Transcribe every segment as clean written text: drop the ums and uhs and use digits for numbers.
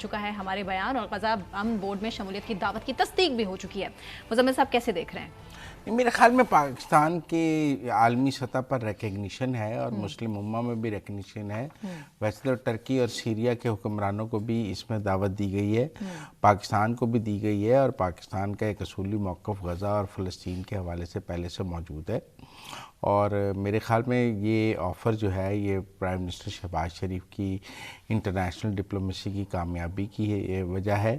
چکا ہے ہمارے بیان اور غزہ امن بورڈ میں شمولیت کی دعوت کی تصدیق بھی ہو چکی ہے. مزمل صاحب کیسے دیکھ رہے ہیں؟ میرے خیال میں پاکستان کے عالمی سطح پر ریکگنیشن ہے اور مسلم امہ میں بھی ریکگنیشن ہے. ویسے تو ٹرکی اور سیریا کے حکمرانوں کو بھی اس میں دعوت دی گئی ہے, پاکستان کو بھی دی گئی ہے, اور پاکستان کا ایک اصولی موقف غزہ اور فلسطین کے حوالے سے پہلے سے موجود ہے. اور میرے خیال میں یہ آفر جو ہے یہ پرائم منسٹر شہباز شریف کی انٹرنیشنل ڈپلومیسی کی کامیابی کی وجہ ہے,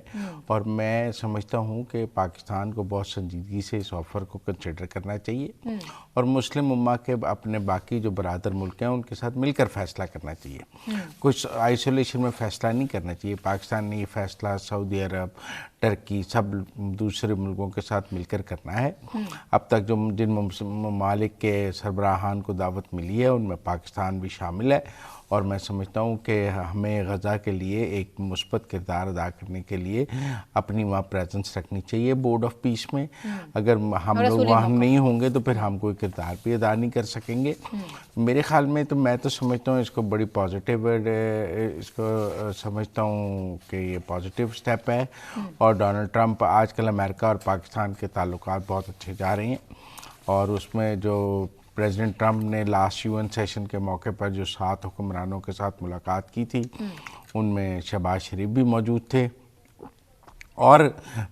اور میں سمجھتا ہوں کہ پاکستان کو بہت سنجیدگی سے اس آفر کو کنسیڈر کرنا چاہیے, اور مسلم امہ کے اپنے باقی جو برادر ملک ہیں ان کے ساتھ مل کر فیصلہ کرنا چاہیے. کچھ آئسولیشن میں فیصلہ نہیں کرنا چاہیے. پاکستان نے یہ فیصلہ سعودی عرب, ٹرکی, سب دوسرے ملکوں کے ساتھ مل کر کرنا ہے. اب تک جو جن ممالک کے سربراہان کو دعوت ملی ہے ان میں پاکستان بھی شامل ہے, اور میں سمجھتا ہوں کہ ہمیں غزہ کے لیے ایک مثبت کردار ادا کرنے کے لیے اپنی وہاں پریزنس رکھنی چاہیے بورڈ آف پیس میں. اگر ہم لوگ وہاں نہیں ہوں گے تو پھر ہم کوئی کردار بھی ادا نہیں کر سکیں گے. میرے خیال میں تو میں تو سمجھتا ہوں اس کو بڑی پازیٹیو, اس کو سمجھتا ہوں کہ یہ پازیٹیو سٹیپ ہے, اور ڈونلڈ ٹرمپ آج کل امریکہ اور پاکستان کے تعلقات بہت اچھے جا رہے ہیں, اور اس میں جو پریزیڈنٹ ٹرمپ نے لاسٹ UN سیشن کے موقع پر جو 7 حکمرانوں کے ساتھ ملاقات کی تھی ان میں شہباز شریف بھی موجود تھے, اور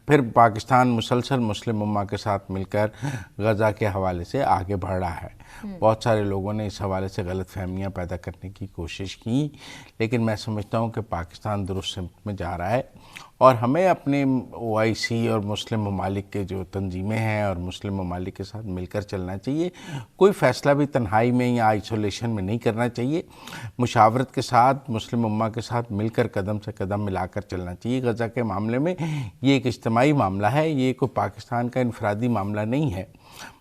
پھر پاکستان مسلسل مسلم امہ کے ساتھ مل کر غزہ کے حوالے سے آگے بڑھ رہا ہے. بہت سارے لوگوں نے اس حوالے سے غلط فہمیاں پیدا کرنے کی کوشش کی, لیکن میں سمجھتا ہوں کہ پاکستان درست سمت میں جا رہا ہے, اور ہمیں اپنے OIC اور مسلم ممالک کے جو تنظیمیں ہیں اور مسلم ممالک کے ساتھ مل کر چلنا چاہیے. کوئی فیصلہ بھی تنہائی میں یا آئسولیشن میں نہیں کرنا چاہیے, مشاورت کے ساتھ مسلم امہ کے ساتھ مل کر قدم سے قدم ملا کر چلنا چاہیے. غزہ کے معاملے میں یہ ایک اجتماعی معاملہ ہے, یہ کوئی پاکستان کا انفرادی معاملہ نہیں ہے.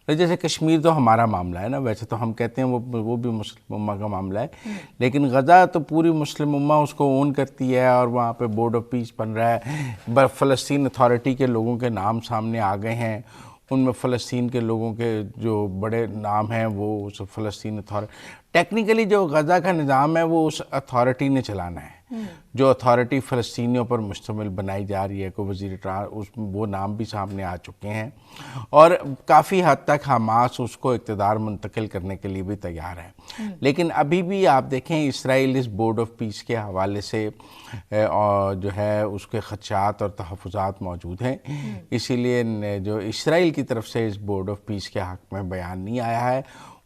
جیسے کشمیر تو ہمارا معاملہ ہے نا, ویسے تو ہم کہتے ہیں وہ بھی مسلم امہ کا معاملہ ہے, لیکن غزہ تو پوری مسلم امہ اس کو اون کرتی ہے, اور وہاں پہ بورڈ آف پیس بن رہا ہے. فلسطین اتھارٹی کے لوگوں کے نام سامنے آ گئے ہیں, ان میں فلسطین کے لوگوں کے جو بڑے نام ہیں وہ فلسطین اتھارٹی, ٹیکنیکلی جو غزہ کا نظام ہے وہ اس اتھارٹی نے چلانا ہے, جو اتھارٹی فلسطینیوں پر مشتمل بنائی جا رہی ہے. کوئی وزیر وہ نام بھی سامنے آ چکے ہیں, اور کافی حد تک حماس اس کو اقتدار منتقل کرنے کے لیے بھی تیار ہے. لیکن ابھی بھی آپ دیکھیں اسرائیل اس بورڈ آف پیس کے حوالے سے جو ہے اس کے خدشات اور تحفظات موجود ہیں, اسی لیے جو اسرائیل کی طرف سے اس بورڈ آف پیس کے حق میں بیان نہیں آیا ہے.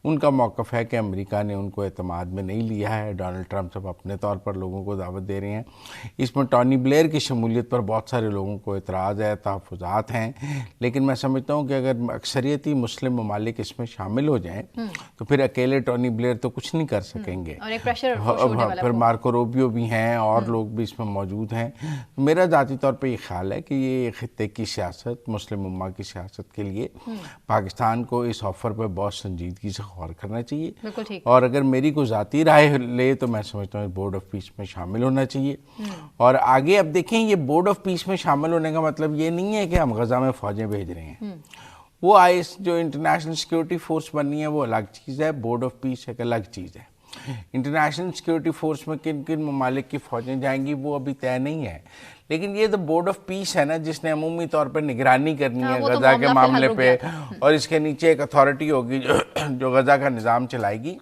ان کا موقف ہے کہ امریکہ نے ان کو اعتماد میں نہیں لیا ہے. ڈونلڈ ٹرمپ صاحب اپنے طور پر لوگوں کو دعوت دے رہے ہیں. اس میں ٹونی بلیئر کی شمولیت پر بہت سارے لوگوں کو اعتراض ہے, تحفظات ہیں, لیکن میں سمجھتا ہوں کہ اگر اکثریتی مسلم ممالک اس میں شامل ہو جائیں تو پھر اکیلے ٹونی بلیئر تو کچھ نہیں کر سکیں گے, پھر مارکو روبیو بھی ہیں اور لوگ بھی اس میں موجود ہیں. میرا ذاتی طور پہ یہ خیال ہے کہ یہ خطے کی سیاست, مسلم امہ کی سیاست کے لیے پاکستان کو اس آفر پہ بہت سنجیدگی سے غور کرنا چاہیے. اور اگر میری کوئی ذاتی رائے لے تو میں سمجھتا ہوں بورڈ آف پیس میں شامل ہونا چاہیے. اور آگے اب دیکھیں یہ بورڈ آف پیس میں شامل ہونے کا مطلب یہ نہیں ہے کہ ہم غزہ میں فوجیں بھیج رہے ہیں. وہ جو انٹرنیشنل سیکیورٹی فورس بننی ہے وہ الگ چیز ہے, بورڈ آف پیس ایک الگ چیز ہے. انٹرنیشنل سیکیورٹی فورس میں کن کن ممالک کی فوجیں جائیں گی وہ ابھی طے نہیں ہے, لیکن یہ تو بورڈ آف پیس ہے نا جس نے عمومی طور پہ نگرانی کرنی ہے غزہ کے معاملے پہ, اور اس کے نیچے ایک اتھارٹی ہوگی جو غزہ کا نظام چلائے گی.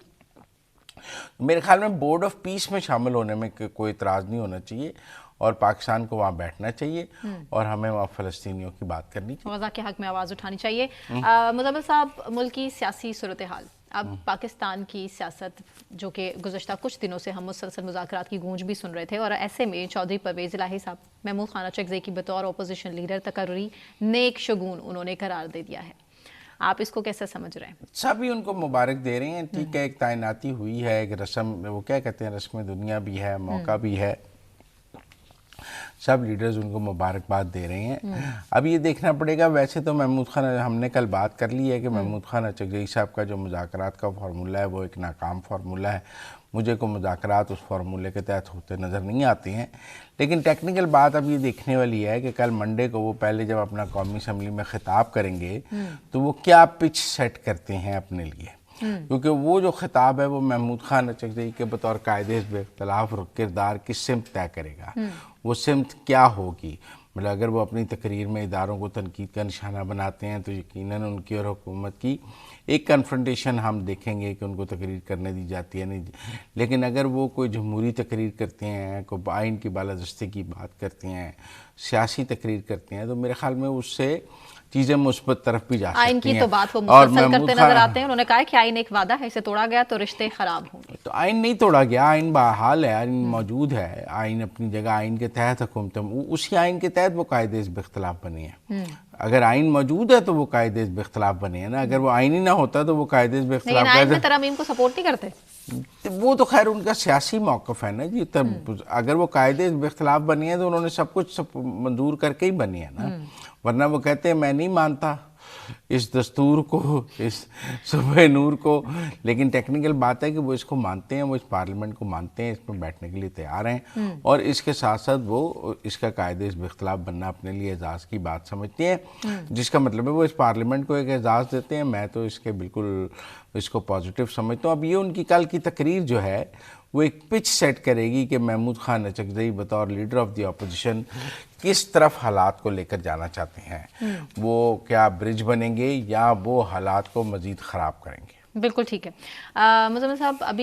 میرے خیال میں بورڈ آف پیس میں شامل ہونے میں کوئی اعتراض نہیں ہونا چاہیے, اور پاکستان کو وہاں بیٹھنا چاہیے, اور ہمیں وہاں فلسطینیوں کی بات کرنی چاہیے, غزہ کے حق میں آواز اٹھانی چاہیے. مزمل صاحب, ملک کی سیاسی صورتحال, اب پاکستان کی سیاست جو کہ گزشتہ کچھ دنوں سے ہم مسلسل مذاکرات کی گونج بھی سن رہے تھے, اور ایسے میں چودھری پرویز الہی صاحب محمود خانہ چکزئی کی بطور اپوزیشن لیڈر تقرری نیک شگون انہوں نے قرار دے دیا ہے. آپ اس کو کیسے سمجھ رہے ہیں؟ سبھی ان کو مبارک دے رہے ہیں. ٹھیک ہے, ایک تعیناتی ہوئی ہے, ایک رسم, وہ کیا کہتے ہیں, رسم دنیا بھی ہے, موقع بھی ہے, سب لیڈرز ان کو مبارکباد دے رہے ہیں. اب یہ دیکھنا پڑے گا. ویسے تو محمود خانہ, ہم نے کل بات کر لی ہے کہ محمود خانہ چکزئی صاحب کا جو مذاکرات کا فارمولہ ہے وہ ایک ناکام فارمولہ ہے. مجھے کو مذاکرات اس فارمولے کے تحت ہوتے نظر نہیں آتے ہیں. لیکن ٹیکنیکل بات اب یہ دیکھنے والی ہے کہ کل منڈے کو وہ پہلے جب اپنا قومی اسمبلی میں خطاب کریں گے تو وہ کیا پچ سیٹ کرتے ہیں اپنے لیے, کیونکہ وہ جو خطاب ہے وہ محمود خانہ چکزئی کے بطور قائد حزب اختلاف کردار کی سمت طے کرے گا. وہ سمت کیا ہوگی. مطلب اگر وہ اپنی تقریر میں اداروں کو تنقید کا نشانہ بناتے ہیں تو یقیناً ان کی اور حکومت کی ایک کنفرنٹیشن ہم دیکھیں گے کہ ان کو تقریر کرنے دی جاتی ہے نہیں. لیکن اگر وہ کوئی جمہوری تقریر کرتے ہیں, کوئی آئین کی بالادستی کی بات کرتے ہیں, سیاسی تقریر کرتے ہیں, تو میرے خیال میں اس سے چیزیں مثبت طرف بھی جا سکتی ہیں. آئین کی تو بات وہ مسلسل کرتے نظر آتے ہیں. انہوں نے کہا کہ آئین ایک وعدہ ہے, اسے توڑا گیا تو رشتے خراب ہوں گے. تو آئین نہیں توڑا گیا, آئین بحال ہے, آئین موجود ہے, آئین اپنی جگہ, آئین کے تحت حکومت, اسی آئین کے تحت وہ قائد حزب اختلاف بنے ہیں. اگر آئین موجود ہے تو وہ قائد حزب اختلاف بنے ہیں نا. اگر وہ آئین ہی نہ ہوتا تو وہ قائد حزب اختلاف. لیکن آئین میں ترامیم کو سپورٹ نہیں کرتے. وہ تو خیر ان کا سیاسی موقف ہے نا جی. اگر وہ قائد حزب اختلاف بنی ہے تو انہوں نے سب کچھ منظور کر کے ہی بنی ہے نا. ورنہ وہ کہتے ہیں میں نہیں مانتا اس دستور کو, اس صبح نور کو. لیکن ٹیکنیکل بات ہے کہ وہ اس کو مانتے ہیں, وہ اس پارلیمنٹ کو مانتے ہیں, اس میں بیٹھنے کے لیے تیار ہیں, اور اس کے ساتھ ساتھ وہ اس کا قائد حزب اختلاف بننا اپنے لیے اعزاز کی بات سمجھتے ہیں, جس کا مطلب ہے وہ اس پارلیمنٹ کو ایک اعزاز دیتے ہیں. میں تو اس کے بالکل اس کو پازیٹیو سمجھتا ہوں. اب یہ ان کی کل کی تقریر جو ہے وہ ایک پچ سیٹ کرے گی کہ محمود خان اچکزئی بطور لیڈر آف دی اپوزیشن کس طرف حالات کو لے کر جانا چاہتے ہیں. وہ کیا برج بنیں گے یا وہ حالات کو مزید خراب کریں گے. بالکل ٹھیک ہے. مزمل صاحب, ابھی